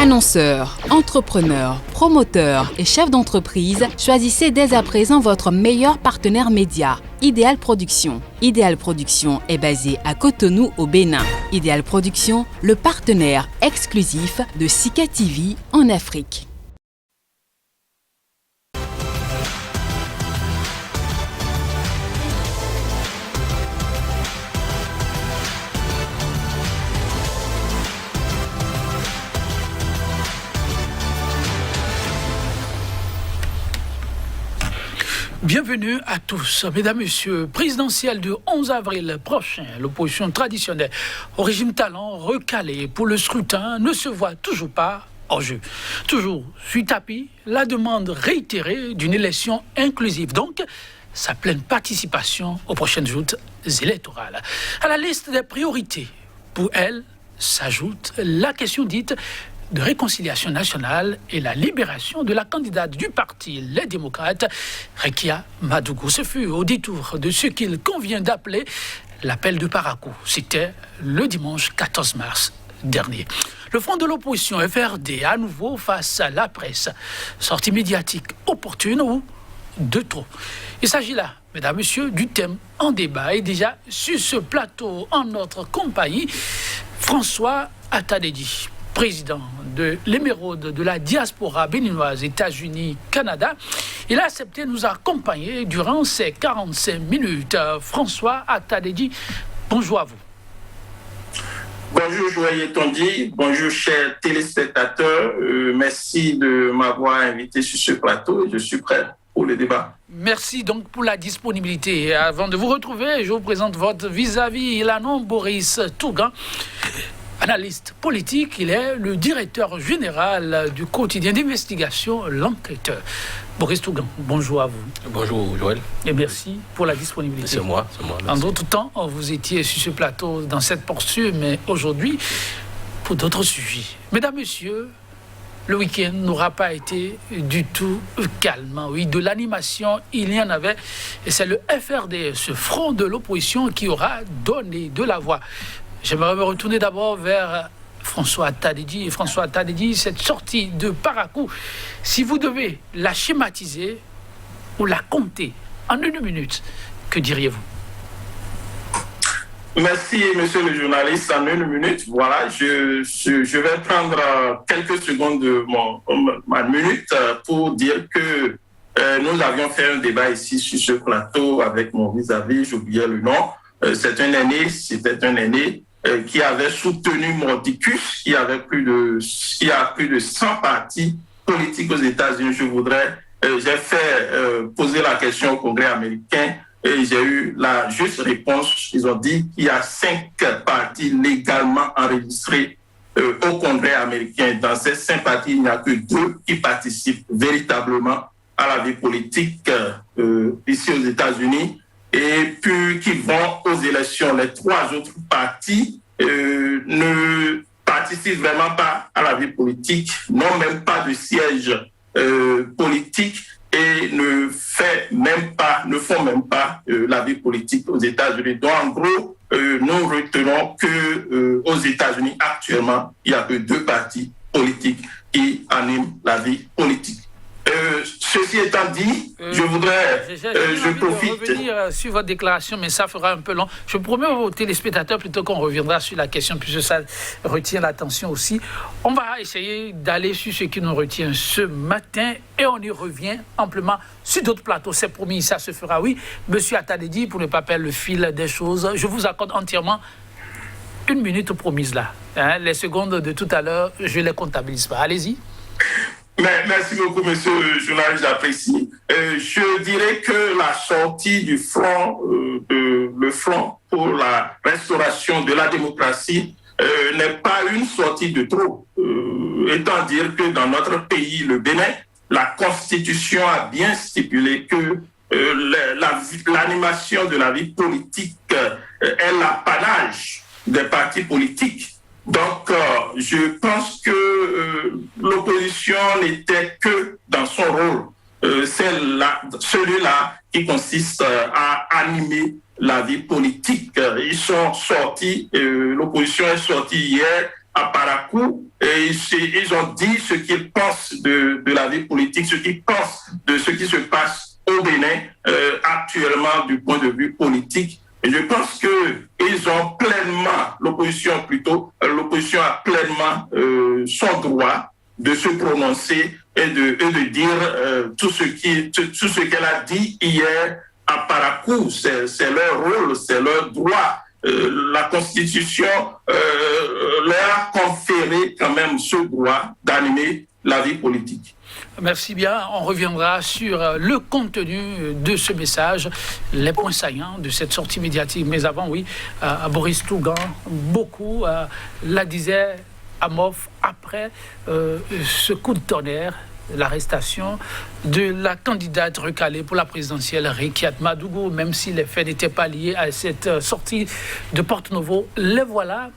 Annonceurs, entrepreneurs, promoteurs et chefs d'entreprise, choisissez dès à présent votre meilleur partenaire média, Idéal Production. Idéal Production est basé à Cotonou au Bénin. Idéal Production, le partenaire exclusif de Sika TV en Afrique. Bienvenue à tous, mesdames, messieurs. Présidentielle du 11 avril prochain, l'opposition traditionnelle au régime talent recalé pour le scrutin ne se voit toujours pas en jeu. Toujours sur tapis, la demande réitérée d'une élection inclusive, donc sa pleine participation aux prochaines joutes électorales. À la liste des priorités, pour elle, s'ajoute la question dite de réconciliation nationale et la libération de la candidate du parti Les Démocrates, Rekia Madougou. Ce fut au détour de ce qu'il convient d'appeler l'appel de Parakou. C'était le dimanche 14 mars dernier. Le front de l'opposition FRD à nouveau face à la presse. Sortie médiatique opportune ou de trop. Il s'agit là, mesdames, messieurs, du thème en débat. Et déjà sur ce plateau, en notre compagnie, François Atadedi, président de l'Émeraude de la diaspora béninoise, États-Unis, Canada. Il a accepté de nous accompagner durant ces 45 minutes. François Atadedi, bonjour à vous. Bonjour Joël Tondi, bonjour chers téléspectateurs. Merci de m'avoir invité sur ce plateau et je suis prêt pour le débat. Merci donc pour la disponibilité. Avant de vous retrouver, je vous présente votre vis-à-vis, il a nom Boris Tougan. Analyste politique, il est le directeur général du quotidien d'investigation L'Enquêteur. Boris Tougan, bonjour à vous. Bonjour Joël. Et merci pour la disponibilité. C'est moi. Merci. En d'autres temps, vous étiez sur ce plateau dans cette portion, mais aujourd'hui, pour d'autres sujets. Mesdames, Messieurs, le week-end n'aura pas été du tout calme. Oui, de l'animation, il y en avait. Et c'est le FRD, ce front de l'opposition, qui aura donné de la voix. J'aimerais me retourner d'abord vers François Atadedi. François Atadedi, cette sortie de Parakou, si vous devez la schématiser ou la compter en une minute, que diriez-vous? Merci, monsieur le journaliste. En une minute, voilà, je vais prendre quelques secondes de ma minute pour dire que nous avions fait un débat ici sur ce plateau avec mon vis-à-vis, j'oubliais le nom. C'était un aîné qui avait soutenu Mordicus, qui a plus de 100 partis politiques aux États-Unis. J'ai fait poser la question au Congrès américain et j'ai eu la juste réponse. Ils ont dit qu'il y a 5 partis légalement enregistrés au Congrès américain. Dans ces 5 partis, il n'y a que 2 qui participent véritablement à la vie politique ici aux États-Unis. Et puis qui vont aux élections. Les 3 autres partis ne participent vraiment pas à la vie politique, n'ont même pas de siège politique et ne font même pas la vie politique aux États-Unis. Donc en gros, nous retenons que aux États-Unis actuellement, il n'y a que 2 partis politiques qui animent la vie politique. Ceci étant dit, je profite de revenir sur votre déclaration, mais ça fera un peu long. Je promets aux téléspectateurs plutôt qu'on reviendra sur la question, puisque ça retient l'attention aussi. On va essayer d'aller sur ce qui nous retient ce matin et on y revient amplement sur d'autres plateaux. C'est promis, ça se fera. Oui, monsieur Atadedi, pour ne pas perdre le fil des choses, je vous accorde entièrement une minute promise là. Les secondes de tout à l'heure, je ne les comptabilise pas. Allez-y. Merci beaucoup, monsieur le journaliste, j'apprécie. Je dirais que la sortie du front, le front pour la restauration de la démocratie n'est pas une sortie de trop. Étant dire que dans notre pays, le Bénin, la Constitution a bien stipulé que l'animation de la vie politique est l'apanage des partis politiques. Donc, je pense que l'opposition n'était que dans son rôle, celui-là qui consiste à animer la vie politique. Ils sont sortis, l'opposition est sortie hier à Parakou, et ils ont dit ce qu'ils pensent de la vie politique, ce qu'ils pensent de ce qui se passe au Bénin actuellement du point de vue politique. Et je pense qu'ils ont pleinement, l'opposition a pleinement son droit de se prononcer et de dire tout ce qu'elle a dit hier à Parakou. C'est leur rôle, c'est leur droit. La Constitution leur a conféré quand même ce droit d'animer la vie politique. Merci bien. On reviendra sur le contenu de ce message, les points saillants de cette sortie médiatique. Mais avant, oui, à Boris Tougan, beaucoup la disait Amof après ce coup de tonnerre, l'arrestation de la candidate recalée pour la présidentielle, Rekiat Madougou, même si les faits n'étaient pas liés à cette sortie de Porte-Novo. Les voilà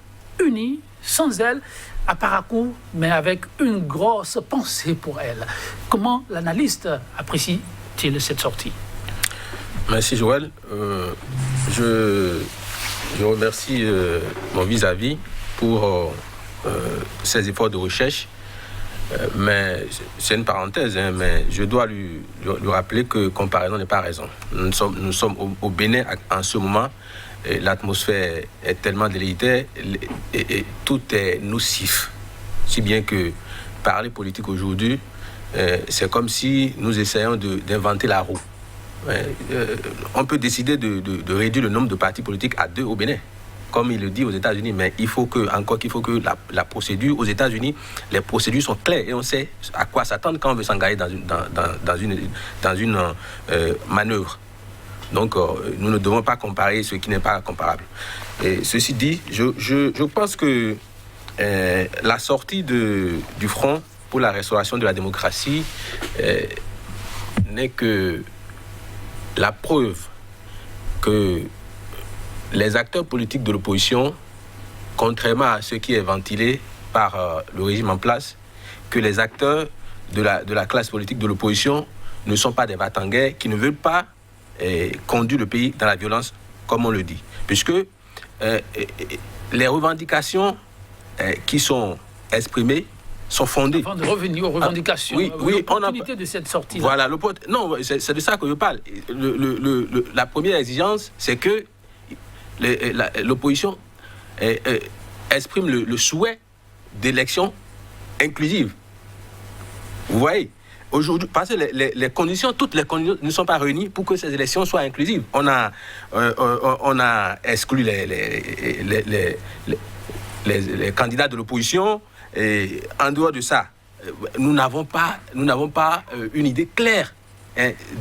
unis, sans elle, à Parakou, mais avec une grosse pensée pour elle. Comment l'analyste apprécie-t-il cette sortie? Merci Joël. Je remercie mon vis-à-vis pour ses efforts de recherche. Mais c'est une parenthèse, mais je dois lui rappeler que comparaison n'est pas raison. Nous sommes au Bénin en ce moment. Et l'atmosphère est tellement délétère et tout est nocif. Si bien que parler politique aujourd'hui, c'est comme si nous essayons d'inventer la roue. On peut décider de réduire le nombre de partis politiques à 2 au Bénin, comme il le dit aux États-Unis, mais il faut que la procédure aux États-Unis, les procédures sont claires et on sait à quoi s'attendre quand on veut s'engager dans une manœuvre. Donc, nous ne devons pas comparer ce qui n'est pas comparable. Et ceci dit, je pense que la sortie du Front pour la restauration de la démocratie n'est que la preuve que les acteurs politiques de l'opposition, contrairement à ce qui est ventilé par le régime en place, que les acteurs de la classe politique de l'opposition ne sont pas des va-t-en-guerre, qui ne veulent pas conduire le pays dans la violence, comme on le dit. Puisque les revendications qui sont exprimées sont fondées. Avant de revenir aux revendications, l'opportunité de cette sortie. Voilà, non, c'est de ça que je parle. La première exigence, c'est que l'opposition exprime le souhait d'élections inclusives. Vous voyez, aujourd'hui, parce que toutes les conditions ne sont pas réunies pour que ces élections soient inclusives. On a exclu les candidats de l'opposition. Et en dehors de ça, nous n'avons pas une idée claire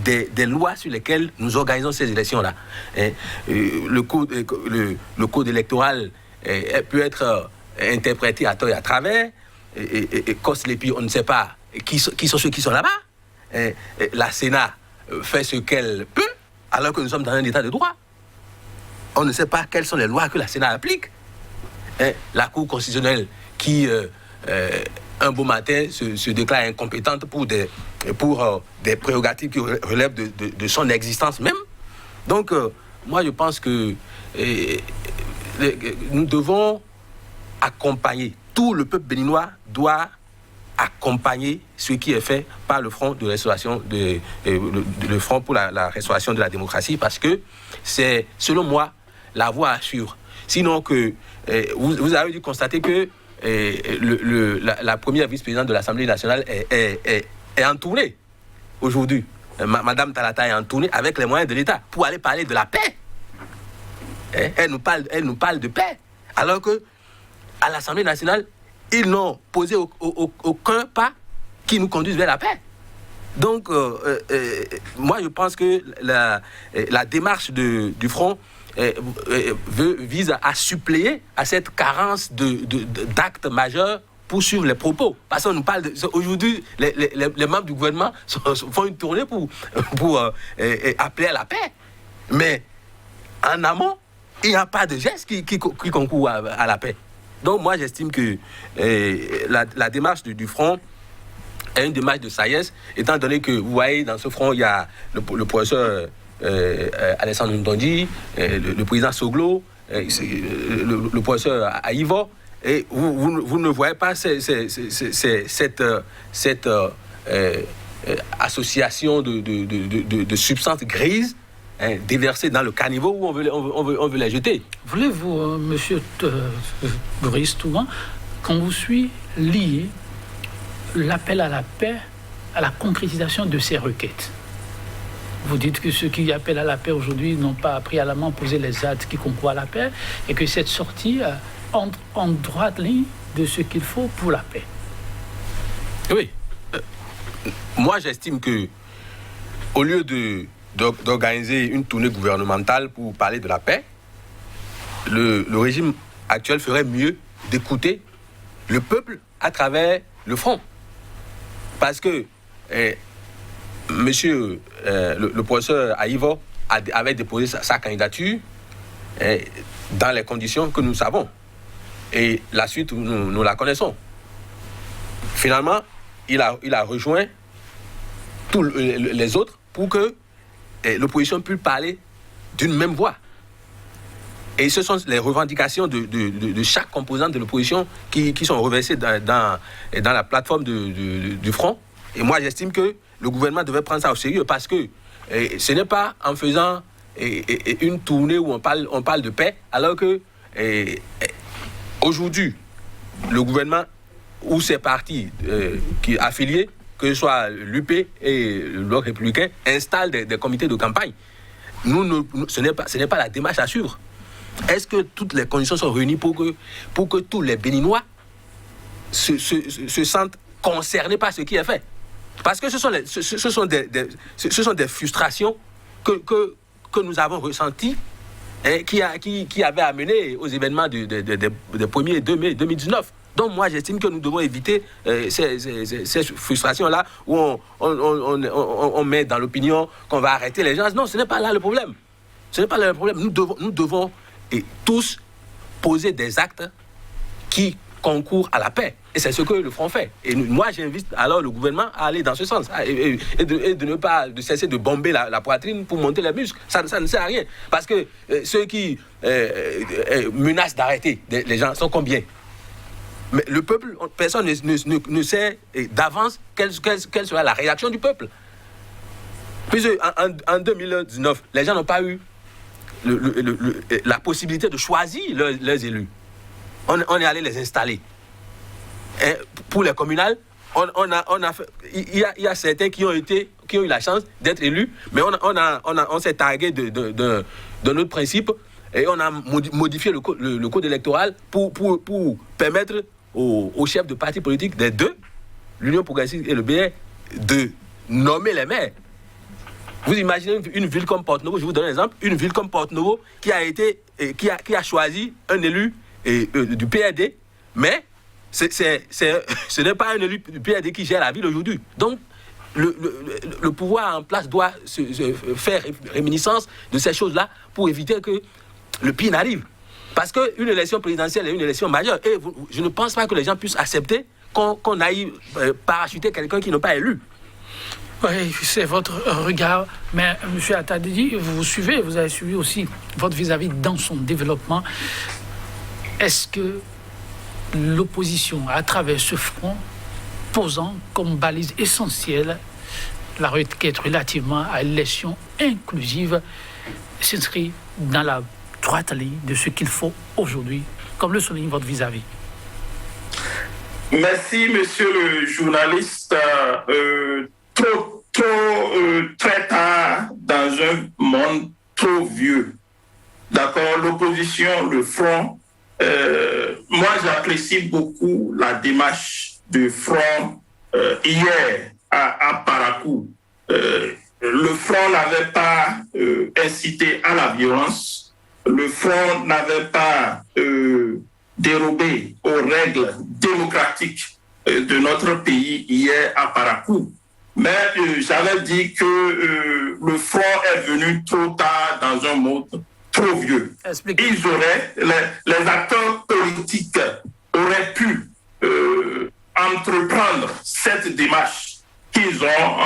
des lois sur lesquelles nous organisons ces élections-là. Le code électoral peut être interprété à tort et à travers. Et puis on ne sait pas qui sont ceux qui sont là-bas. La Sénat fait ce qu'elle peut, alors que nous sommes dans un état de droit. On ne sait pas quelles sont les lois que la Sénat applique. La Cour constitutionnelle qui, un beau matin, se déclare incompétente pour des prérogatives qui relèvent de son existence même. Donc, moi, je pense que nous devons accompagner, tout le peuple béninois doit accompagner ce qui est fait par le Front de restauration le Front pour la restauration de la démocratie, parce que c'est, selon moi, la voie à suivre. Sinon que vous avez dû constater que la première vice-présidente de l'Assemblée nationale est en tournée aujourd'hui. Madame Talata est en tournée avec les moyens de l'État pour aller parler de la paix. Elle nous parle de paix, alors que à l'Assemblée nationale, ils n'ont posé aucun pas qui nous conduise vers la paix. Donc, moi, je pense que la démarche du Front vise à suppléer à cette carence d'actes majeurs pour suivre les propos. Parce qu'on nous parle aujourd'hui, les membres du gouvernement font une tournée pour appeler à la paix. Mais en amont, il n'y a pas de geste qui concourt à la paix. Donc moi, j'estime que la démarche du Front est une démarche de sagesse, étant donné que, vous voyez, dans ce Front, il y a le professeur Alessandro Ndondi, le président Soglo, le professeur Aïvo, et vous ne voyez pas cette association de substances grises déversées dans le caniveau où on veut les jeter. Voulez-vous, monsieur Boris Touran, qu'on vous suit lier l'appel à la paix à la concrétisation de ces requêtes? Vous dites que ceux qui appellent à la paix aujourd'hui n'ont pas préalablement posé les actes qui concourent à la paix et que cette sortie entre en droite ligne de ce qu'il faut pour la paix. Oui. Moi, j'estime que au lieu d'organiser une tournée gouvernementale pour parler de la paix, le régime actuel ferait mieux d'écouter le peuple à travers le front. Parce que monsieur le professeur Aïvo avait déposé sa candidature dans les conditions que nous savons. Et la suite, nous la connaissons. Finalement, il a rejoint tous les autres pour que l'opposition puisse parler d'une même voix. Et ce sont les revendications de chaque composant de l'opposition qui sont reversées dans la plateforme du front. Et moi, j'estime que le gouvernement devait prendre ça au sérieux parce que ce n'est pas en faisant une tournée où on parle de paix, alors que aujourd'hui, le gouvernement ou ses partis qui affiliés, que ce soit l'UP et le Bloc républicain, installent des comités de campagne. Ce n'est pas la démarche à suivre. Est-ce que toutes les conditions sont réunies pour que tous les Béninois se sentent concernés par ce qui est fait? Parce que ce sont des frustrations que nous avons ressenties qui avaient amené aux événements des 1er 2 mai 2019. Donc moi, j'estime que nous devons éviter ces frustrations-là où on met dans l'opinion qu'on va arrêter les gens. Non, ce n'est pas là le problème. Ce n'est pas là le problème. Nous devons tous poser des actes qui concourent à la paix. Et c'est ce que le front fait. Et moi, j'invite alors le gouvernement à aller dans ce sens et de ne pas cesser de bomber la poitrine pour monter les muscles. Ça ne sert à rien. Parce que ceux qui menacent d'arrêter les gens sont combien? Mais le peuple, personne ne sait d'avance quelle sera la réaction du peuple. Puisque en 2019, les gens n'ont pas eu la possibilité de choisir leurs élus. On est allé les installer. Et pour les communales, il y a certains qui ont eu la chance d'être élus, mais on s'est targué de notre principe et on a modifié le code électoral pour permettre aux chefs de partis politiques des deux, l'Union progressiste et le BR, de nommer les maires. Vous imaginez une ville comme Porto-Novo, je vous donne un exemple, une ville comme Porto-Novo qui a choisi un élu du PRD, mais ce n'est pas un élu du PRD qui gère la ville aujourd'hui. Donc, le pouvoir en place doit se faire réminiscence de ces choses-là pour éviter que le pire n'arrive. Parce qu'une élection présidentielle est une élection majeure. Et je ne pense pas que les gens puissent accepter qu'on aille parachuter quelqu'un qui n'est pas élu. Oui, c'est votre regard. Mais M. Attadi, vous avez suivi aussi votre vis-à-vis dans son développement. Est-ce que l'opposition, à travers ce front, posant comme balise essentielle la requête relativement à l'élection inclusive, s'inscrit dans la droite ligne de ce qu'il faut aujourd'hui, comme le souligne votre vis-à-vis? Merci, monsieur le journaliste. Très tard dans un monde trop vieux. D'accord, l'opposition, le front. Moi, j'apprécie beaucoup la démarche du front hier à Parakou. Le front n'avait pas incité à la violence. Le front n'avait pas dérobé aux règles démocratiques de notre pays hier à Parakou. Mais j'avais dit que le front est venu trop tard dans un monde trop vieux. Les acteurs politiques auraient pu entreprendre cette démarche qu'ils ont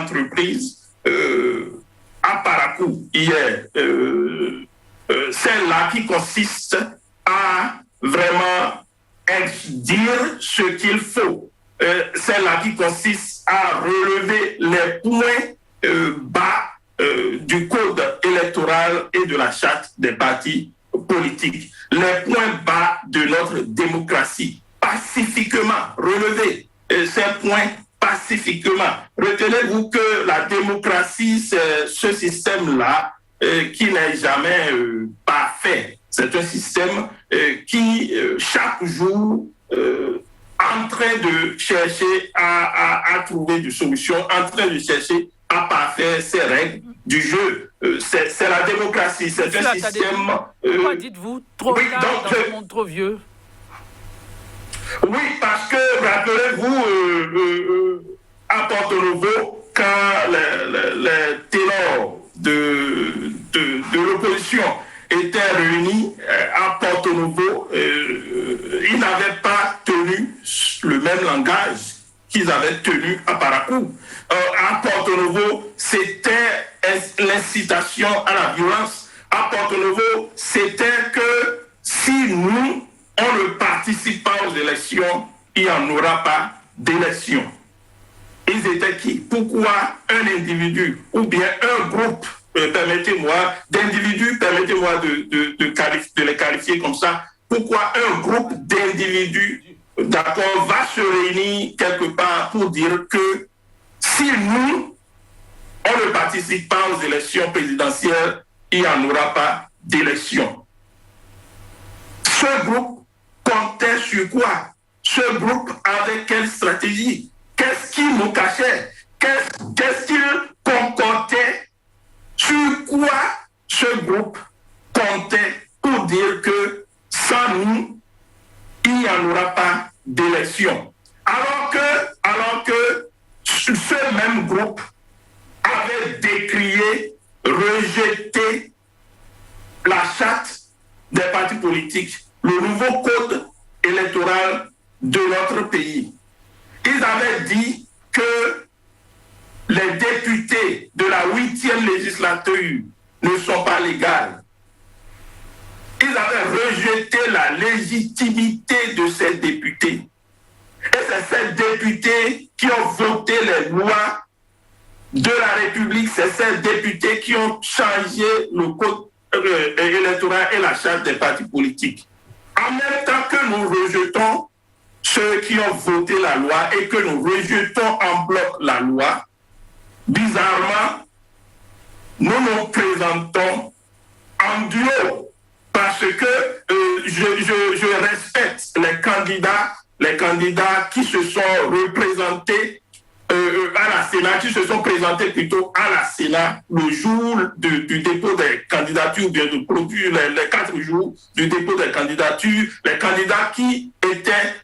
entreprise à Parakou hier. Celle-là qui consiste à vraiment dire ce qu'il faut. Celle-là qui consiste à relever les points bas du code électoral et de la charte des partis politiques. Les points bas de notre démocratie. Pacifiquement, relever ces points pacifiquement. Retenez-vous que la démocratie, c'est ce système-là qui n'est jamais parfait. C'est un système qui, chaque jour, en train de chercher à trouver des solutions, en train de chercher à parfaire ces règles du jeu. C'est la démocratie, c'est un système... Pourquoi dites-vous trop tard dans un monde trop vieux? Oui, parce que, rappelez-vous, à Porto Novo, quand les ténors de l'opposition étaient réunis à Porto Novo, ils n'avaient pas tenu le même langage qu'ils avaient tenu à Paracou. À Porto Novo, c'était l'incitation à la violence. À Porto Novo, c'était que si nous, on ne participe pas aux élections, il n'y en aura pas d'élection. Ils étaient qui? Pourquoi un individu ou bien un groupe, permettez-moi, d'individus, permettez-moi de les qualifier comme ça, pourquoi un groupe d'individus, d'accord, va se réunir quelque part pour dire que si nous, on ne participe pas aux élections présidentielles, il n'y en aura pas d'élection. Ce groupe comptait sur quoi? Ce groupe avait quelle stratégie? Qu'est-ce qu'il nous cachait? Qu'est-ce qu'il concordait? Sur quoi ce groupe comptait pour dire que sans nous, il n'y en aura pas d'élection? Alors que ce même groupe avait décrié, rejeté la charte des partis politiques, le nouveau code électoral de notre pays. Ils avaient dit que les députés de la 8e législature ne sont pas légaux. Ils avaient rejeté la légitimité de ces députés. Et c'est ces députés qui ont voté les lois de la République, c'est ces députés qui ont changé le code électoral et la charte des partis politiques. En même temps que nous rejetons ceux qui ont voté la loi et que nous rejetons en bloc la loi, bizarrement, nous nous présentons en duo parce que je respecte les candidats qui se sont représentés à la Sénat, qui se sont présentés plutôt à la Sénat le jour du dépôt des candidatures, bien de produire les 4 jours du dépôt des candidatures, les candidats qui étaient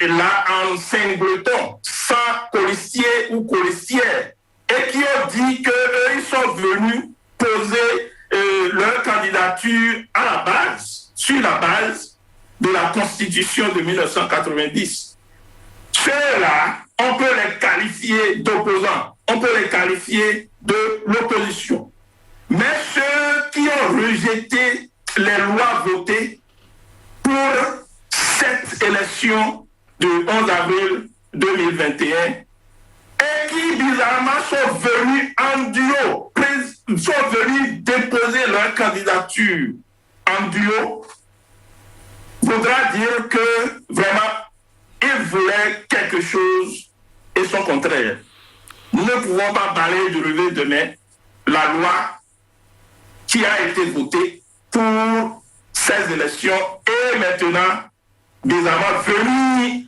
là en singleton, sans colistier ou colistière, et qui ont dit qu'eux, ils sont venus poser leur candidature à la base, sur la base de la Constitution de 1990. Ceux-là, on peut les qualifier d'opposants, on peut les qualifier de l'opposition. Mais ceux qui ont rejeté les lois votées pour cette élection du 11 avril 2021 et qui bizarrement sont venus en duo, sont venus déposer leur candidature en duo, voudra dire que vraiment ils voulaient quelque chose et son contraire. Nous ne pouvons pas parler du revers de main la loi qui a été votée pour ces élections et maintenant, bizarrement, venir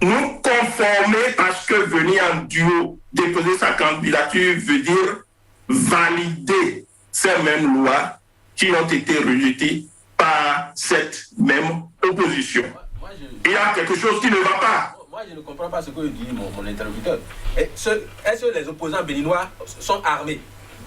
nous conformer parce que venir en duo déposer sa candidature veut dire valider ces mêmes lois qui ont été rejetées par cette même opposition. Il y a quelque chose qui ne va pas. Moi, je ne comprends pas ce que dit mon interlocuteur. Est-ce que les opposants béninois sont armés?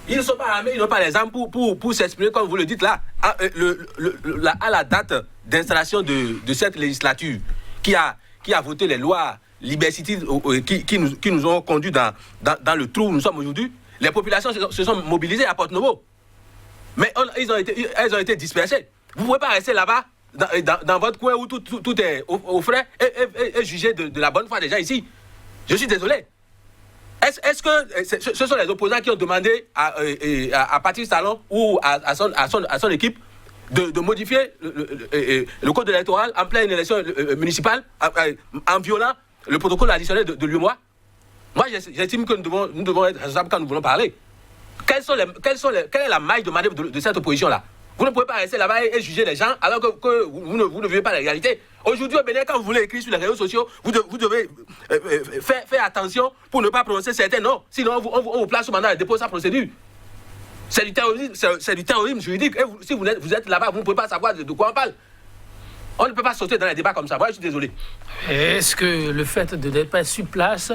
Ils ne sont pas armés, ils n'ont pas les armes pour s'exprimer comme vous le dites là. À la date d'installation de cette législature qui a voté les lois liberticides qui nous ont conduits dans le trou où nous sommes aujourd'hui, les populations se sont mobilisées à Porto Novo. Mais elles ont été dispersées. Vous ne pouvez pas rester là-bas dans votre coin où tout est au frais et juger de la bonne foi des gens ici. Je suis désolé. Est-ce que ce sont les opposants qui ont demandé à Patrice Talon ou à son équipe de modifier le code électoral en pleine élection municipale en violant le protocole additionnel de l'UEMOA? Moi, j'estime que nous devons être responsables quand nous voulons parler. Quelle est la maille de manœuvre de cette opposition-là? Vous ne pouvez pas rester là-bas et juger les gens alors que vous ne vivez pas la réalité. Aujourd'hui au Bénin, quand vous voulez écrire sur les réseaux sociaux, vous devez faire attention pour ne pas prononcer certains noms. Sinon, on vous place sous mandat de dépôt sans procédure. C'est du terrorisme juridique. Et si vous êtes là-bas, vous ne pouvez pas savoir de quoi on parle. On ne peut pas sauter dans les débats comme ça. Moi, je suis désolé. Est-ce que le fait de n'être pas sur place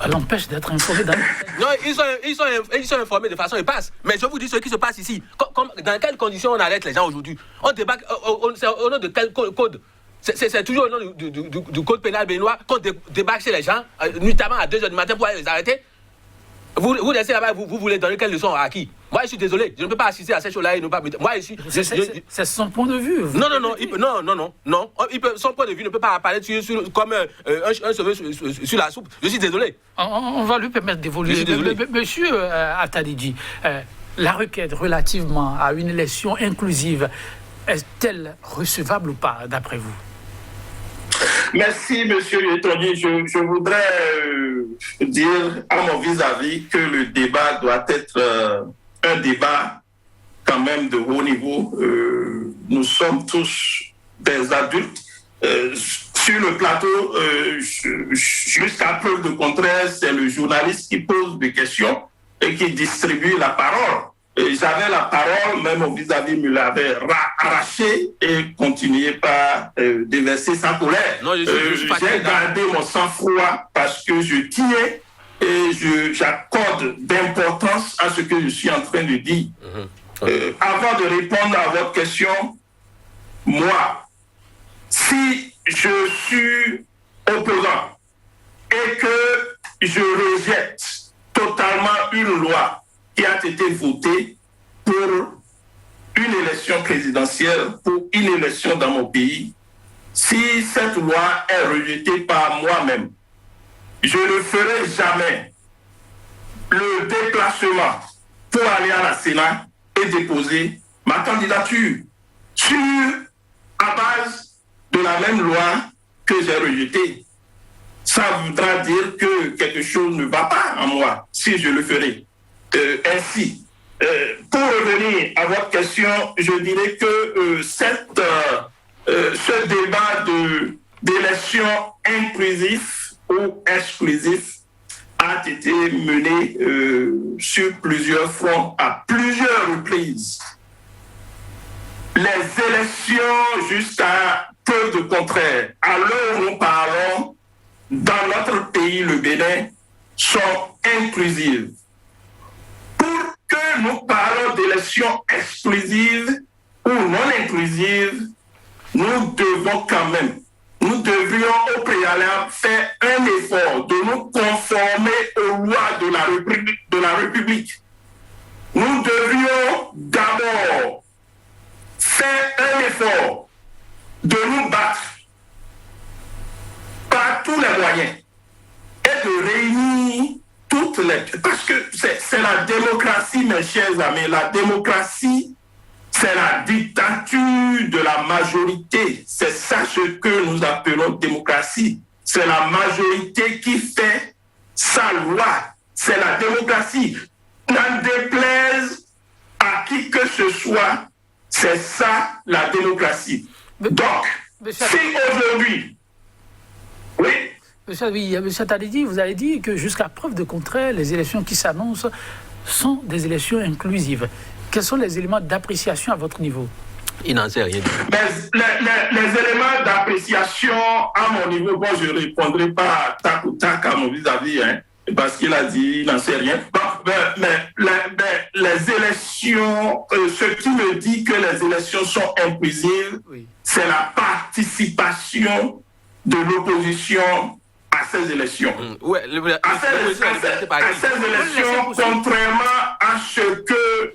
l'empêche d'être informé dans... Non, ils sont informés de façon épaisse. Mais je vous dis ce qui se passe ici. Dans quelles conditions on arrête les gens aujourd'hui? On débarque au nom de quel code? C'est toujours au nom du code pénal béninois qu'on débarque chez les gens, notamment à 2h du matin pour aller les arrêter. Vous laissez là-bas, vous voulez donner quelle leçon à qui? Moi, je suis désolé, je ne peux pas assister à ces choses-là et ne pas... Moi, c'est son point de vue. Non. Son point de vue ne peut pas apparaître comme un cheveu sur la soupe. Je suis désolé. On va lui permettre d'évoluer. Monsieur Attalidji, la requête relativement à une élection inclusive, est-elle recevable ou pas, d'après vous? Merci, M. Lieutenant. Je voudrais dire à mon vis-à-vis que le débat doit être un débat quand même de haut niveau. Nous sommes tous des adultes. Sur le plateau, jusqu'à preuve de contraire, c'est le journaliste qui pose des questions et qui distribue la parole. J'avais la parole, même mon vis-à-vis me l'avait arraché et continuait par déverser sa colère. J'ai gardé mon sang-froid parce que je tiens et j'accorde d'importance à ce que je suis en train de dire. Avant de répondre à votre question, moi, si je suis opposant et que je rejette totalement une loi qui a été votée pour une élection présidentielle, pour une élection dans mon pays, si cette loi est rejetée par moi-même, je ne ferai jamais le déplacement pour aller à la Sénat et déposer ma candidature à base de la même loi que j'ai rejetée. Ça voudra dire que quelque chose ne va pas en moi si je le ferai. Ainsi, pour revenir à votre question, je dirais que ce débat d'élection inclusif ou exclusif a été mené sur plusieurs fronts à plusieurs reprises. Les élections, jusqu'à preuve de contraire, à l'heure où nous parlons, dans notre pays, le Bénin, sont inclusives. Pour que nous parlons d'élections exclusives ou non inclusives, nous devrions au préalable faire un effort de nous conformer aux lois de la République. Nous devrions d'abord faire un effort de nous battre par tous les moyens et de réunir toutes les... Parce que c'est la démocratie, mes chers amis. La démocratie, c'est la dictature de la majorité. C'est ça ce que nous appelons démocratie. C'est la majorité qui fait sa loi. C'est la démocratie. N'en déplaise à qui que ce soit, c'est ça la démocratie. Donc, si aujourd'hui... Oui. Monsieur Attalidji, vous avez dit que jusqu'à preuve de contraire, les élections qui s'annoncent sont des élections inclusives. Quels sont les éléments d'appréciation à votre niveau? Il n'en sait rien. Les éléments d'appréciation à mon niveau, bon, je ne répondrai pas tac ou tac à mon vis-à-vis, hein, parce qu'il a dit il n'en sait rien. Les élections, ce qui me dit que les élections sont inclusives, oui, c'est la participation de l'opposition à ces élections. À ces élections, contrairement à ce que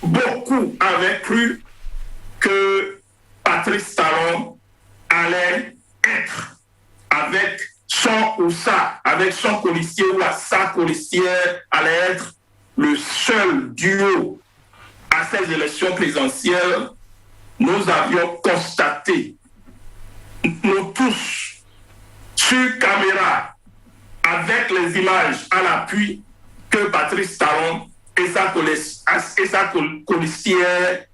beaucoup avaient cru, que Patrice Talon allait être avec avec son colistier ou sa colistière allait être le seul duo à ces élections présidentielles. Nous avions constaté, nous tous, sur caméra, avec les images à l'appui, que Patrice Talon et sa colistière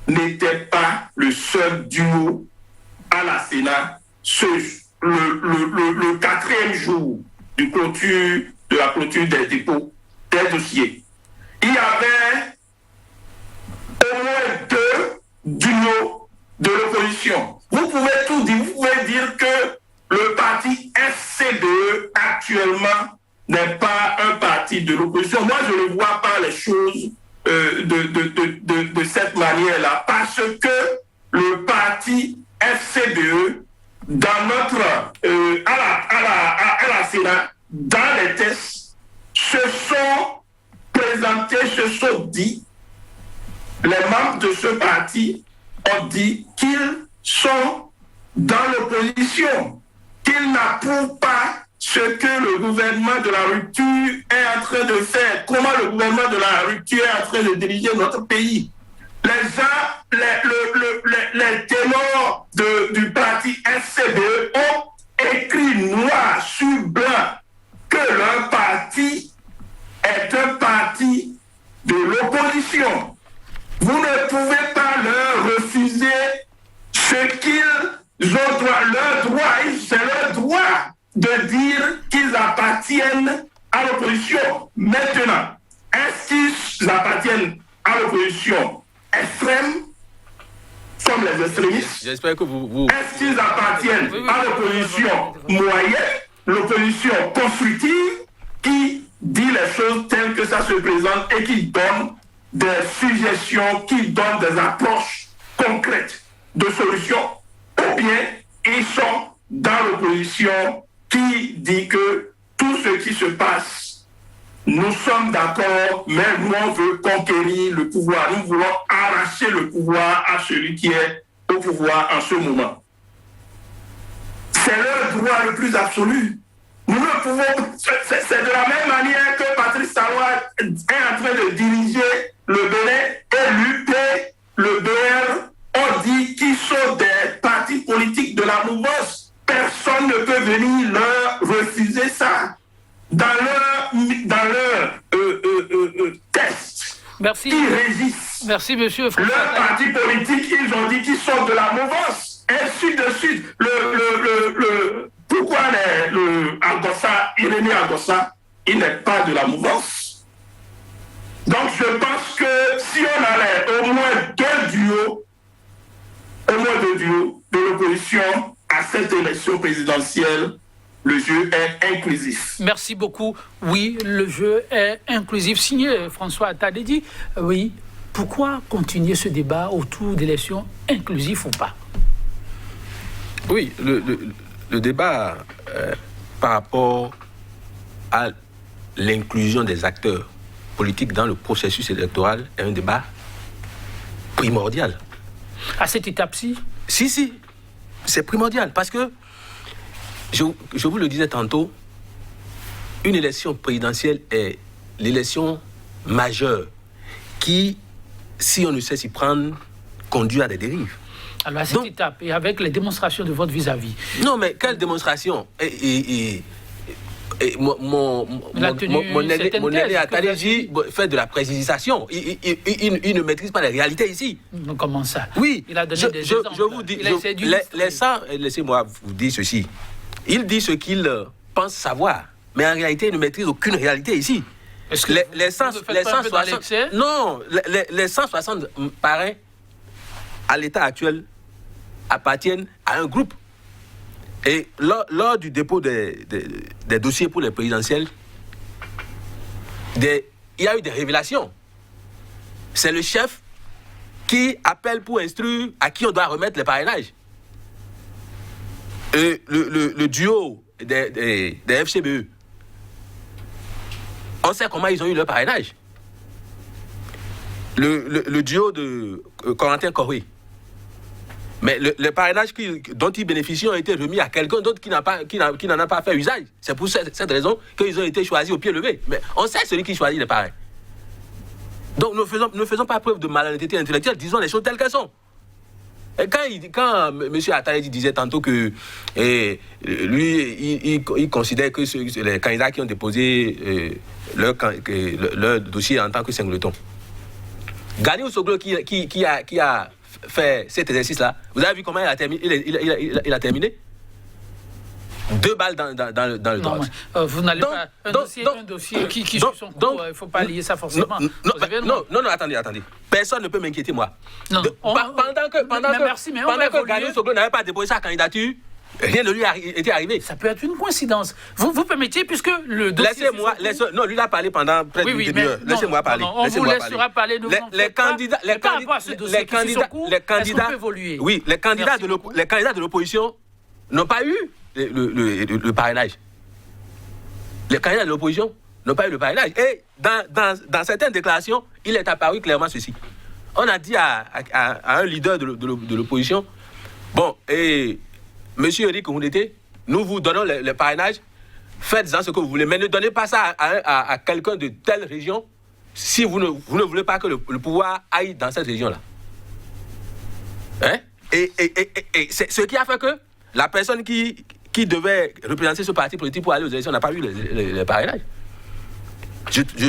n'étaient pas le seul duo à la Sénat le 4e jour de la clôture des dépôts des dossiers. Il y avait au moins 2 duos de l'opposition. Vous pouvez tout dire, vous pouvez dire que le parti FCDE actuellement n'est pas un parti de l'opposition. Moi, je ne vois pas les choses de cette manière-là, parce que le parti FCDE, dans notre à la Sénat, dans les tests, se sont présentés, se sont dit, les membres de ce parti ont dit qu'ils sont dans l'opposition, qu'ils n'approuvent pas ce que le gouvernement de la rupture est en train de faire, comment le gouvernement de la rupture est en train de diriger notre pays. Les ténors du parti FCDE ont écrit noir sur blanc que leur parti est un parti de l'opposition. Vous ne pouvez pas leur refuser ce qu'ils ont droit, c'est leur droit de dire qu'ils appartiennent à l'opposition. Maintenant, est-ce qu'ils appartiennent à l'opposition extrême, comme les extrémistes? J'espère que vous... Est-ce qu'ils appartiennent à l'opposition moyenne, l'opposition constructive, qui dit les choses telles que ça se présente et qui donne des suggestions, qui donne des approches concrètes de solutions, ou bien ils sont dans l'opposition qui dit que tout ce qui se passe, nous sommes d'accord, mais nous on veut conquérir le pouvoir. Nous voulons arracher le pouvoir à celui qui est au pouvoir en ce moment. C'est leur droit le plus absolu. Nous ne pouvons... C'est de la même manière que Patrice Talon est en train de diriger le Bénin et l'UP, le BR, ont dit qu'ils sont des partis politiques de la mouvance. Personne ne peut venir leur refuser ça. Dans leur test, merci. Qui résistent. Merci, monsieur François. Leur parti politique, ils ont dit qu'ils sont de la mouvance. Ainsi de suite. Pourquoi Irénée Agossa, il n'est pas de la mouvance? Donc je pense que si on allait au moins 2 duos de l'opposition à cette élection présidentielle, le jeu est inclusif. Merci beaucoup. Oui, le jeu est inclusif. Signé François Tadedi. Oui, pourquoi continuer ce débat autour d'élections inclusives ou pas? Oui, le débat par rapport à l'inclusion des acteurs politiques dans le processus électoral est un débat primordial. À cette étape-ci? Si, c'est primordial parce que je vous le disais tantôt, une élection présidentielle est l'élection majeure qui, si on ne sait s'y prendre, conduit à des dérives. Alors à cette étape, et avec les démonstrations de votre vis-à-vis... Non, mais quelle démonstration? Mon aîné à Tadedi fait de la précision. Il ne maîtrise pas les réalités ici. Comment ça? Oui, il a donné des exemples. Je vous dis, laissez-moi vous dire ceci. Il dit ce qu'il pense savoir, mais en réalité, il ne maîtrise aucune réalité ici. Est-ce que les 160, non, les 160 parrains à l'état actuel appartiennent à un groupe. Et lors du dépôt des dossiers pour les présidentielles, il y a eu des révélations. C'est le chef qui appelle pour instruire à qui on doit remettre les parrainages. Le duo des FCBE, on sait comment ils ont eu leur parrainage. Le duo de Corentin Coré. Mais le parrainage dont ils bénéficient ont été remis à quelqu'un d'autre qui n'en a pas fait usage. C'est pour cette raison qu'ils ont été choisis au pied levé. Mais on sait celui qui choisit les parrains. Donc ne faisons pas preuve de malhonnêteté intellectuelle, disons les choses telles qu'elles sont. Et quand M. Attali disait tantôt que lui, il considère que les candidats qui ont déposé leur dossier en tant que singleton. Gani Ousoglo qui a fait cet exercice-là, vous avez vu comment il a terminé 2 balles dans le droit. Vous n'allez pas... Un dossier qui suit son cours, il ne faut pas lier ça forcément. Non, attendez. Personne ne peut m'inquiéter, moi. Pendant que Gani Ousoglo n'avait pas déposé sa candidature, rien ne lui était arrivé. Ça peut être une coïncidence. Vous permettez, puisque le dossier... Non, lui, il a parlé pendant près d'une demi-heure. Laissez-moi parler. On vous laissera parler. Les candidats de l'opposition n'ont pas eu le parrainage. Les candidats de l'opposition n'ont pas eu le parrainage. Et dans certaines déclarations, il est apparu clairement ceci. On a dit à un leader de l'opposition, bon, et Monsieur Eric Koundété, nous vous donnons le parrainage, faites-en ce que vous voulez, mais ne donnez pas ça à quelqu'un de telle région si vous ne voulez pas que le pouvoir aille dans cette région-là. Hein? Et c'est ce qui a fait que la personne qui devait représenter ce parti politique pour aller aux élections n'a pas eu le parrainage.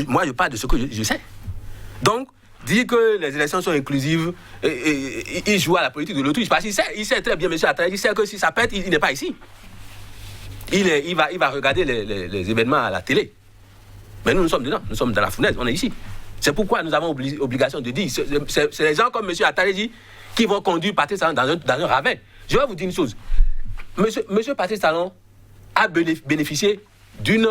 Moi, je parle de ce que je sais. Donc, dire que les élections sont inclusives, il joue à la politique de l'autruche, parce qu'il sait très bien, M. Attali, il sait que si ça pète, il n'est pas ici. Il va regarder les événements à la télé. Mais nous sommes dedans, nous sommes dans la fournaise, on est ici. C'est pourquoi nous avons obligation de dire, c'est les gens comme M. Attali dit qui vont conduire Patrice Talon dans un ravin. Je vais vous dire une chose. Monsieur Patrice Talon a bénéficié d'une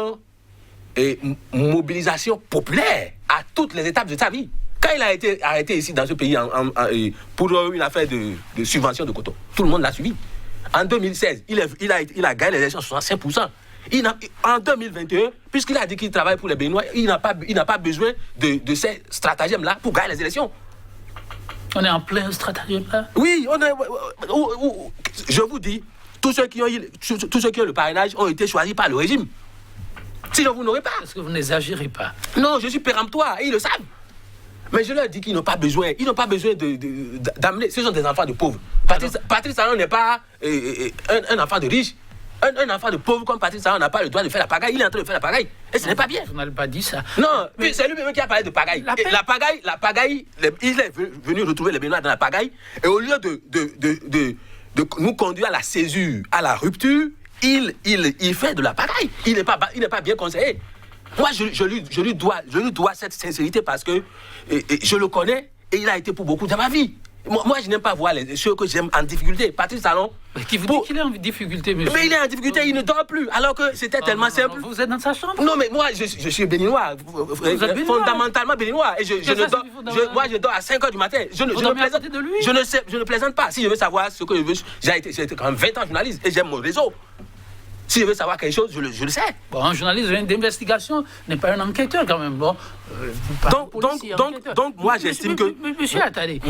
mobilisation populaire à toutes les étapes de sa vie. Quand il a été arrêté ici dans ce pays pour une affaire de subvention de coton, tout le monde l'a suivi. En 2016, il a gagné les élections 65%. En 2021, puisqu'il a dit qu'il travaille pour les Béninois, il n'a pas besoin de ces stratagèmes-là pour gagner les élections. On est en plein stratagème là. Oui, je vous dis, tous ceux qui ont le parrainage ont été choisis par le régime. Sinon, vous n'aurez pas. Parce que vous n'exagérez pas. Non, je suis péremptoire, ils le savent. Mais je leur dis qu'ils n'ont pas besoin, d'amener. Ce sont des enfants de pauvres. Patrice Talon n'est pas un enfant de riche. Un enfant de pauvre comme Patrice Talon n'a pas le droit de faire la pagaille. Il est en train de faire la pagaille. Et ce n'est pas bien. Vous n'avez pas dit ça. Non, mais c'est lui-même qui a parlé de pagaille. La pagaille, il est venu retrouver les Béninois dans la pagaille. Et au lieu de nous conduire à la césure, à la rupture, il fait de la pagaille. Il n'est pas bien conseillé. Moi, je lui dois cette sincérité parce que je le connais et il a été pour beaucoup dans ma vie. Moi, je n'aime pas voir ceux que j'aime en difficulté. Patrice Talon. Qui vous dit qu'il est en difficulté, monsieur? Mais il est en difficulté, il ne dort plus. Alors que c'était tellement simple. Vous êtes dans sa chambre? Non, mais moi, je suis béninois. Fondamentalement béninois. Et moi, je dors à 5h du matin. Je ne plaisante pas. Si je veux savoir ce que je veux, j'ai été quand même 20 ans journaliste et j'aime mon réseau. Si je veux savoir quelque chose, je le sais. Bon, un journaliste d'investigation n'est pas un enquêteur quand même. Bon, donc moi, j'estime que... Monsieur Attali,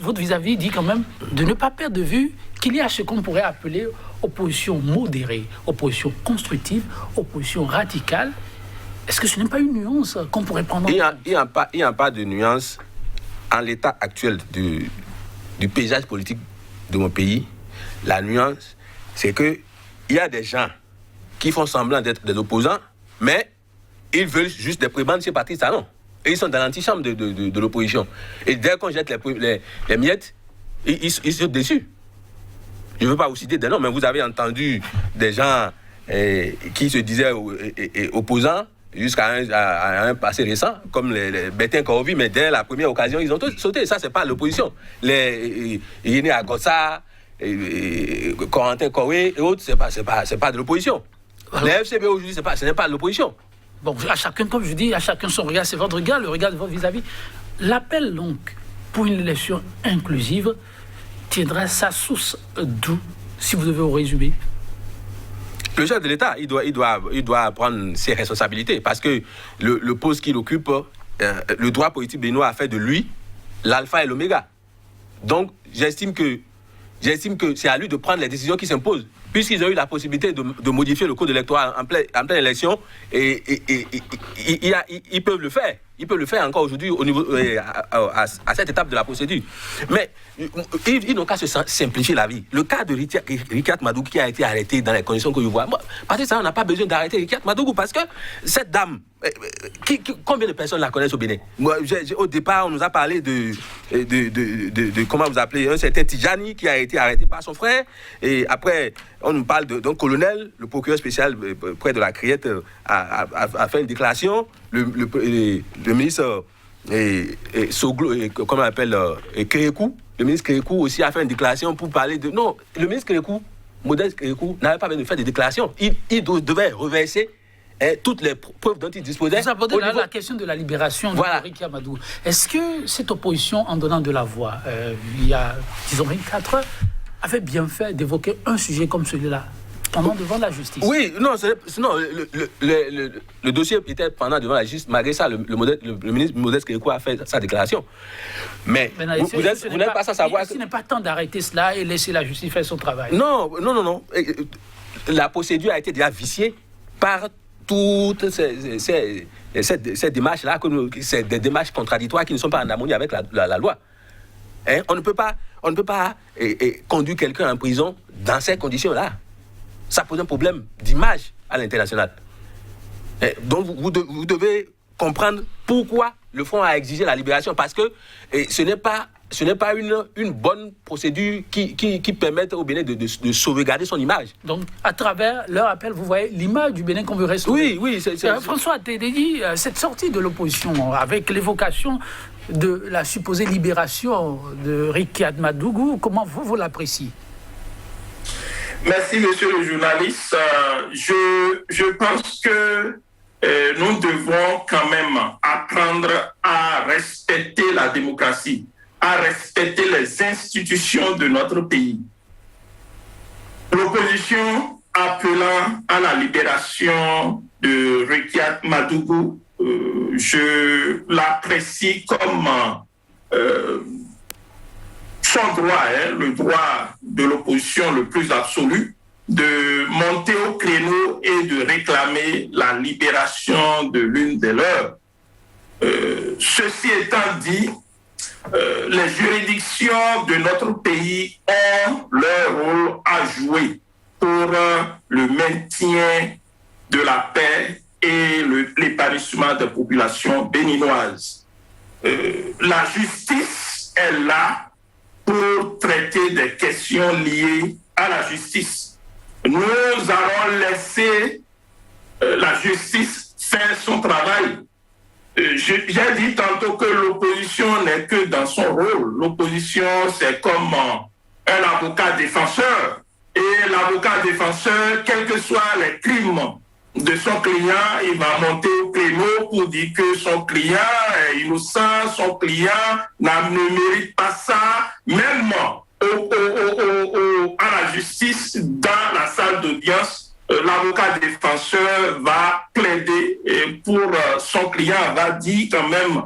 votre vis-à-vis dit quand même de ne pas perdre de vue qu'il y a ce qu'on pourrait appeler opposition modérée, opposition constructive, opposition radicale. Est-ce que ce n'est pas une nuance qu'on pourrait prendre en compte? Il n'y a pas de nuance en l'état actuel du paysage politique de mon pays. La nuance, c'est que il y a des gens qui font semblant d'être des opposants, mais ils veulent juste des prébendes chez Patrice Talon. Et ils sont dans l'antichambre de l'opposition. Et dès qu'on jette les miettes, ils sont déçus. Je ne veux pas vous citer des noms, mais vous avez entendu des gens qui se disaient opposants jusqu'à un passé récent, comme les Bétin Korovi, mais dès la première occasion, ils ont tous sauté. Ça, ce n'est pas l'opposition. Les Yéné Agossa, Corentin Coré et autres, c'est pas de l'opposition. Les FCB aujourd'hui, ce n'est pas de l'opposition. Bon, à chacun, comme je dis, à chacun son regard, c'est votre regard, le regard de votre vis-à-vis. L'appel, donc, pour une élection inclusive tiendra sa source d'où, si vous devez au résumer? Le chef de l'État, il doit prendre ses responsabilités parce que le poste qu'il occupe, le droit politique béninois a fait de lui l'alpha et l'oméga. Donc, j'estime que j'estime que c'est à lui de prendre les décisions qui s'imposent. Puisqu'ils ont eu la possibilité de modifier le code électoral en pleine élection, et ils peuvent le faire. Ils peuvent le faire encore aujourd'hui au niveau, à cette étape de la procédure. Mais ils n'ont qu'à se simplifier la vie. Le cas de Rikiat Madougou qui a été arrêté dans les conditions que je vois, parce que ça, on n'a pas besoin d'arrêter Rikiat Madougou parce que cette dame, combien de personnes la connaissent au Bénin? Moi, au départ, on nous a parlé de comment vous appelez, un certain Tidjani qui a été arrêté par son frère, et après, on nous parle d'un colonel, le procureur spécial près de la Criette a fait une déclaration. Le ministre Soglo, comment on appelle, Kérékou, le ministre Kérékou aussi a fait une déclaration pour parler de... Non, le ministre Kérékou, Modeste Kérékou, n'avait pas besoin de faire des déclarations. Il devait reverser toutes les preuves dont il disposait. Vous abordez la question de la libération de Rikiat Madougou. Est-ce que cette opposition, en donnant de la voix, il y a, disons, 24 heures, avait bien fait d'évoquer un sujet comme celui-là pendant devant la justice? Oui, non, le dossier était pendant devant la justice. Malgré ça, le ministre Modeste Kérékou a fait sa déclaration. Mais vous n'êtes pas sans savoir... Ce n'est pas temps d'arrêter cela et laisser la justice faire son travail. Non. La procédure a été déjà viciée par toutes ces démarches-là, c'est des démarches contradictoires qui ne sont pas en harmonie avec la loi. On ne peut pas conduire quelqu'un en prison dans ces conditions-là. Ça pose un problème d'image à l'international. Donc vous devez comprendre pourquoi le Front a exigé la libération, parce que ce n'est pas une bonne procédure qui permette au Bénin de sauvegarder son image. Donc, à travers leur appel, vous voyez l'image du Bénin qu'on veut restaurer. Oui. François Tédédi, cette sortie de l'opposition, avec l'évocation de la supposée libération de Rikiat Madougou, comment vous l'appréciez? Merci, monsieur le journaliste. Je pense que nous devons quand même apprendre à respecter la démocratie, à respecter les institutions de notre pays. L'opposition appelant à la libération de Rikiat Madougou, je l'apprécie comme son droit, le droit de l'opposition le plus absolu, de monter au créneau et de réclamer la libération de l'une des leurs. Ceci étant dit, les juridictions de notre pays ont leur rôle à jouer pour le maintien de la paix et l'épanouissement des populations béninoises. La justice est là pour traiter des questions liées à la justice. Nous allons laisser la justice faire son travail. J'ai dit tantôt que l'opposition n'est que dans son rôle. L'opposition, c'est comme un avocat défenseur. Et l'avocat défenseur, quels que soient les crimes de son client, il va monter au créneau pour dire que son client est innocent, son client ne mérite pas ça. Même à la justice, dans la salle d'audience, l'avocat défenseur va plaider pour son client, va dire quand même,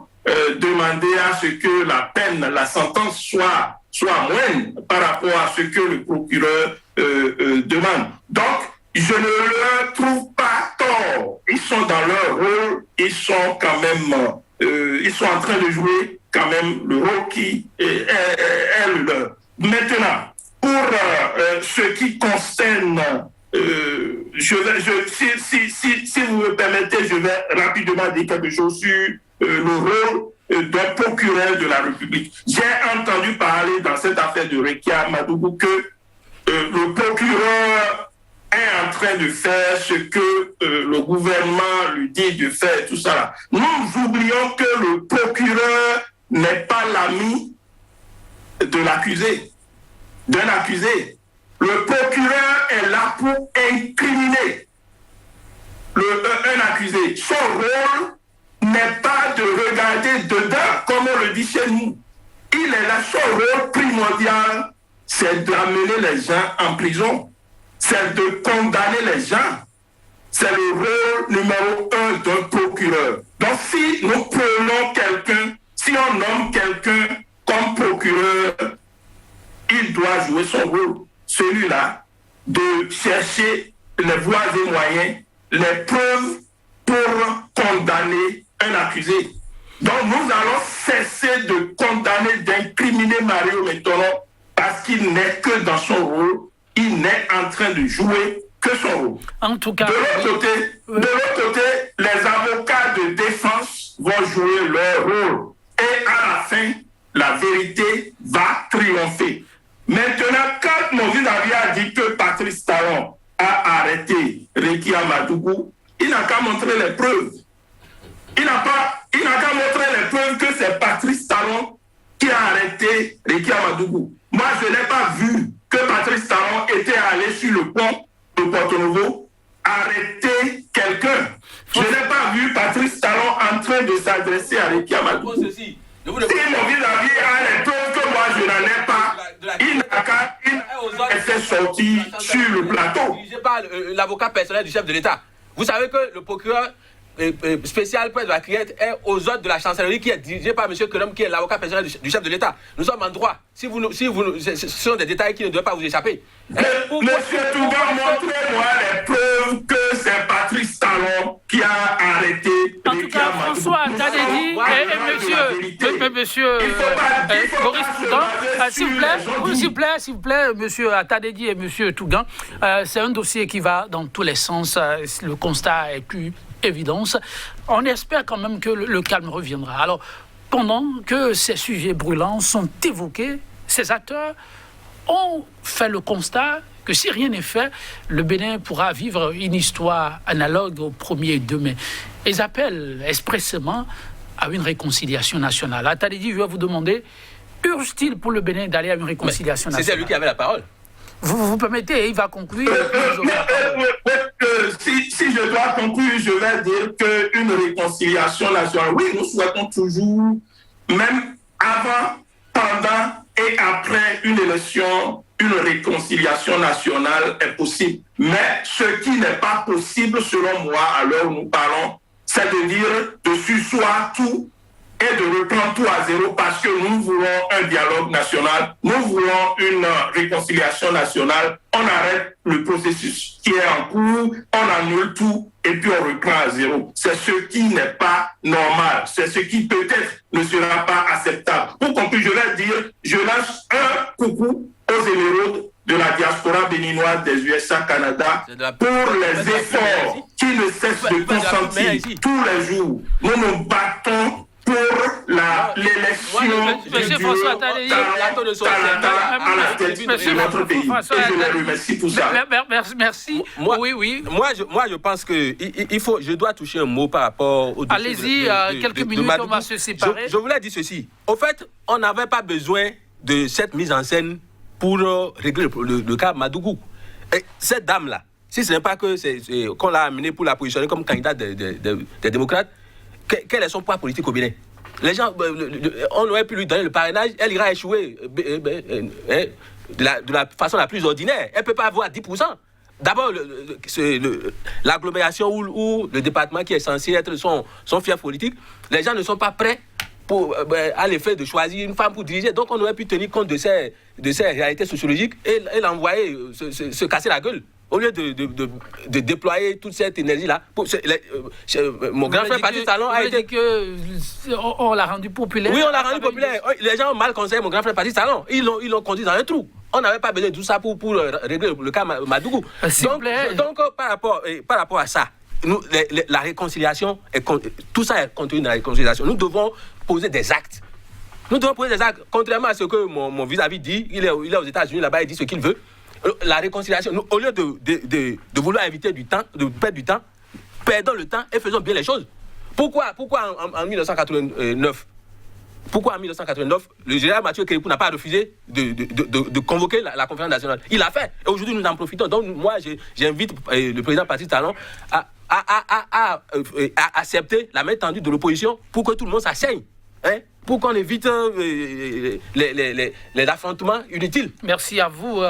demander à ce que la peine, la sentence soit moindre par rapport à ce que le procureur demande. Donc, je ne leur trouve pas tort. Ils sont dans leur rôle, ils sont quand même, ils sont en train de jouer quand même le rôle qui est leur. Maintenant, pour ce qui concerne, si vous me permettez, je vais rapidement dire quelque chose sur le rôle d'un procureur de la République. J'ai entendu parler dans cette affaire de Rikiat Madougou que le procureur est en train de faire ce que le gouvernement lui dit de faire, tout ça. Nous oublions que le procureur n'est pas l'ami de l'accusé, d'un accusé. Le procureur est là pour incriminer un accusé. Son rôle n'est pas de regarder dedans, comme on le dit chez nous. Il est là, son rôle primordial, c'est d'amener les gens en prison. C'est de condamner les gens. C'est le rôle numéro 1 d'un procureur. Donc si nous prenons quelqu'un, si on nomme quelqu'un comme procureur, il doit jouer son rôle, celui-là, de chercher les voies et moyens, les preuves pour condamner un accusé. Donc nous allons cesser de condamner, d'incriminer Mario maintenant parce qu'il n'est que dans son rôle, il n'est en train de jouer que son rôle. En tout cas, de l'autre côté, les avocats de défense vont jouer leur rôle. Et à la fin, la vérité va triompher. Maintenant, quand mon vis-à-vis a dit que Patrice Talon a arrêté Réki Amadougou, il n'a qu'à montrer les preuves. Il n'a qu'à montrer les preuves que c'est Patrice Talon qui a arrêté Réki Amadougou. Moi, je n'ai pas vu que Patrice Talon était allé sur le pont de Porto-Novo arrêter quelqu'un. Je n'ai pas vu Patrice Talon en train de s'adresser à Réki Amadougou. Si mon vis-à-vis a les preuves que moi je n'en ai pas, il n'a qu'à faire sortir sur le plateau. Je ne pas l'avocat personnel du chef de l'État. Vous savez que le procureur spécial près de la criette est aux ordres de la chancellerie qui est dirigée par M. Kerem, qui est l'avocat personnel du chef de l'État. Nous sommes en droit. Ce sont des détails qui ne doivent pas vous échapper. Monsieur Touga, montrez-moi les preuves que c'est Patrice Talon qui a arrêté. En tout cas, François Tadedi et monsieur Boris Tougan, s'il vous plaît, monsieur Tadedi et monsieur Tougan, c'est un dossier qui va dans tous les sens. Le constat est plus évidence. On espère quand même que le calme reviendra. Alors, pendant que ces sujets brûlants sont évoqués, ces acteurs ont fait le constat que si rien n'est fait, le Bénin pourra vivre une histoire analogue au 1er 2 mai. Ils appellent expressément à une réconciliation nationale. Atadedi, je vais vous demander, urge-t-il pour le Bénin d'aller à une réconciliation nationale? C'est lui qui avait la parole. Vous permettez, il va conclure. Si je dois conclure, je vais dire qu'une réconciliation nationale, oui, nous souhaitons toujours, même avant, pendant et après une élection, une réconciliation nationale est possible. Mais ce qui n'est pas possible, selon moi, à l'heure où nous parlons, c'est de dire de sursoir tout et de reprendre tout à zéro parce que nous voulons un dialogue national, nous voulons une réconciliation nationale, on arrête le processus qui est en cours, on annule tout et puis on reprend à zéro. C'est ce qui n'est pas normal, c'est ce qui peut-être ne sera pas acceptable. Pour conclure, je vais dire, je lance un coucou aux émeraudes de la diaspora béninoise des USA, Canada, pour les efforts qui ne cessent de consentir tous les jours. Nous nous battons pour l'élection Monsieur François Tadedi, à la tête de notre pays. Et je les remercie pour ça. Merci. Moi, Oui. Moi, je pense que je dois toucher un mot par rapport au dossier. Allez-y, quelques minutes, on va se séparer. Je voulais dire ceci. Au fait, on n'avait pas besoin de cette mise en scène pour régler le cas Madougou. Et cette dame-là, si ce n'est pas qu'on l'a amenée pour la positionner comme candidate des démocrates, quel est son poids politique au Bénin? Les gens, on aurait pu lui donner le parrainage, elle ira échouer de la façon la plus ordinaire. Elle ne peut pas avoir 10%. D'abord, l'agglomération ou le département qui est censé être son fief politique, les gens ne sont pas prêts à l'effet de choisir une femme pour diriger. Donc on aurait pu tenir compte de ces réalités sociologiques et l'envoyer se casser la gueule. Au lieu de déployer toute cette énergie-là, mon grand frère Patrice Talon a été... On l'a rendu populaire. Oui, on l'a rendu populaire. Les gens ont mal conseillé mon grand frère Patrice Talon. Ils l'ont conduit dans un trou. On n'avait pas besoin de tout ça pour régler le cas Madougou. Donc par rapport à ça, la réconciliation, tout ça est contenu dans la réconciliation. Nous devons poser des actes. Contrairement à ce que mon vis-à-vis dit, il est aux États-Unis, là-bas, il dit ce qu'il veut. La réconciliation, au lieu de vouloir éviter du temps, de perdre du temps, perdons le temps et faisons bien les choses. Pourquoi en 1989, le général Mathieu Kérékou n'a pas refusé de convoquer la conférence nationale? Il l'a fait. Et aujourd'hui, nous en profitons. Donc, moi, j'invite le président Patrice Talon à accepter la main tendue de l'opposition pour que tout le monde s'asseigne hein, pour qu'on évite les affrontements inutiles. Merci à vous,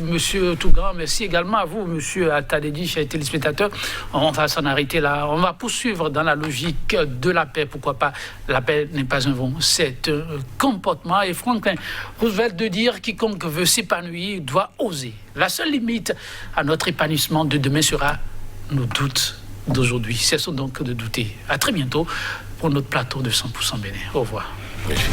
monsieur Tougrand. Merci également à vous, monsieur Atadedi, chers téléspectateurs. On va s'en arrêter là. On va poursuivre dans la logique de la paix. Pourquoi pas? La paix n'est pas un vent, c'est un comportement. Et Franklin Roosevelt de dire quiconque veut s'épanouir doit oser. La seule limite à notre épanouissement de demain sera nos doutes d'aujourd'hui. Cessons donc de douter. À très bientôt pour notre plateau de 100% Bénin. Au revoir. Merci.